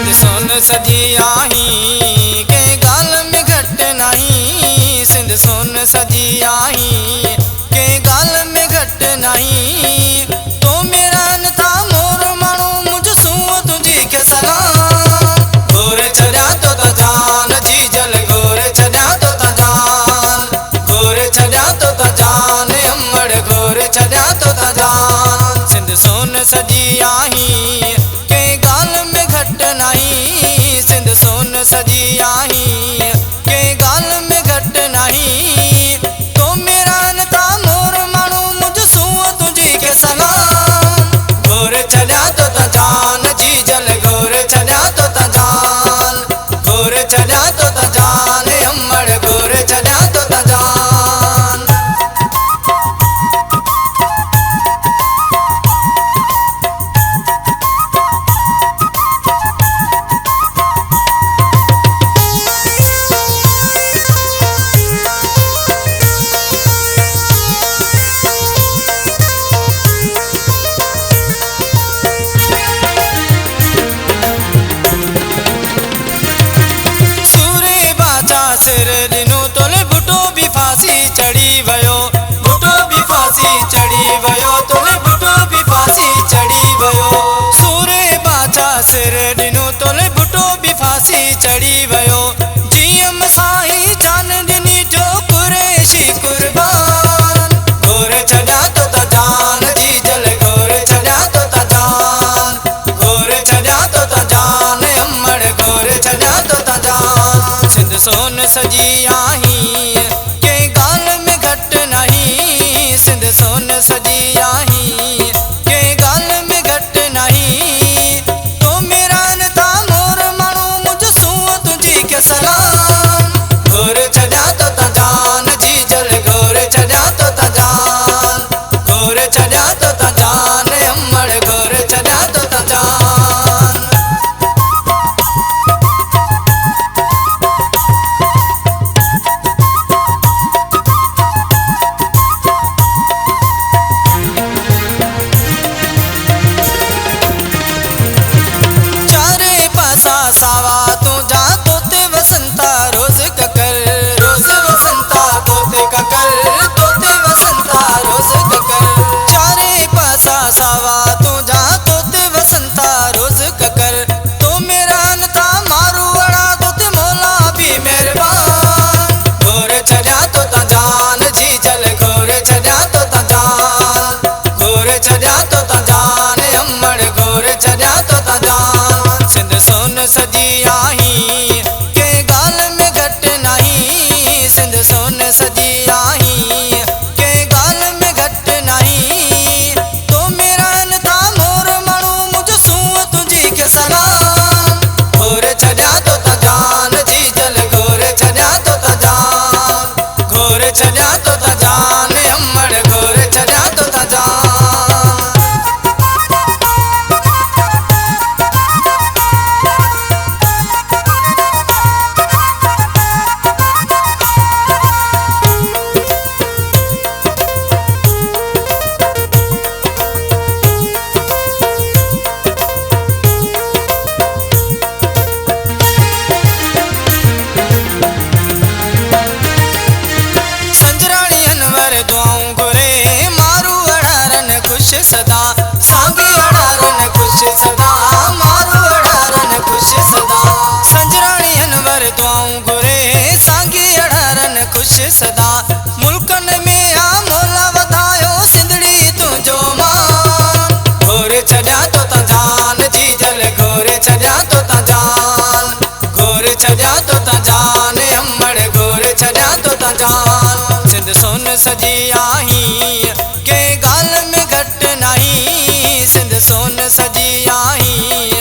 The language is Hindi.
सिंध सोन सजी आई के गाल में घट नहीं। सिंध सोन सजी आई के गाल में घट नहीं। तो मेरा न था मोर मानो मुझ सूं तुझी के सलाम। गोरे छड़ा तो ता जान जी जल गोरे छड़ा तो ता जान। गोरे छड़ा तो ता जान अमड़ गोरे छड़ा तो ता जान। सिंध सोन सजी आई के गाल में घट नहीं। सिंध सोन सजी आई के गाल में घट नहीं। तो मेरा न था मोर मानो मुझ सूं तुझी के सलाम। गोरे छड़ा तो ता जान जी जल गोरे छड़ा तो ता जान। गोरे छड़ा तो ता जान अमड़ गोरे छड़ा तो ता जान। सिर दिनो तोले बुटो भी फांसी चढ़ी वयो। बुटो भी फांसी चढ़ी वयो तोले बुटो भी फांसी चढ़ी वयो। सूरे बाचा सिर दिनो तोले बुटो भी फांसी चढ़ी वयो। जीअम साईं जान दिनी जो कुरैशी कुर्बान। गोरे छड़ा तो ता जान जी जल गोरे छड़ा तो ता जान। गोरे छड़ा तो ता जान अमड़ गोरे छड़ा तो ता जान। सिंध सोन सजी आई के गाल में घट नहीं। सिंध सोन सजी आई के गाल में घट नहीं। तो मेरा न था मोर मानो मुझ सूं तुझी के सलाम। गोरे छड़ा तो ता जान जी जल गोरे छड़ा तो ता जान। गोरे छड़ा तो ता जान अमड़ गोरे छड़ा तो ता जान। सावा तो जा तोते वसंता रोज ककर। रोज वसंता तोते ककर तोते वसंता रोज ककर। चारे पासा सावा तो जा तोते वसंता रोज ककर। तो मेरा न था मारू अड़ा तोते मौला भी मेहरबान। गोरे छड़ा तो ता जान जी जल गोरे छड़ा तो ता जान। गोरे छड़ा तो ता जान अमड़ गोरे छड़ा तो ता जान। सिंध सोन सजी आई के गाल में घट नहीं। सिंध सोन सजी आई के गाल में घट नहीं। तो मेरा न था मोर मानो मुझ सूं तुझी के सलाम। गोरे छड़ा तो ता जान जी जल गोरे छड़ा तो ता जान। गोरे छड़ा तो ता जान अमड़ गोरे छड़ा तो ता जान। दुआऊं घुरे मारू अड़ारन खुश सदा। सांगी अड़ारन खुश सदा मारू अड़ारन खुश सदा। संजराणी अनवर दुआऊं घुरे सांगी अड़ारन खुश सदा। मुल्कन में आ मोला वधायो सिंधड़ी तुझो मान। गोरे छड़ा तो ता जान जी जल गोरे छड़ा तो ता जान। गोरे छड़ा तो ता जान अमड़ गोरे छड़ा तो ता जान। सिंध सोन सजी आई के गाल में घट नहीं। सिंध सोन सजी आई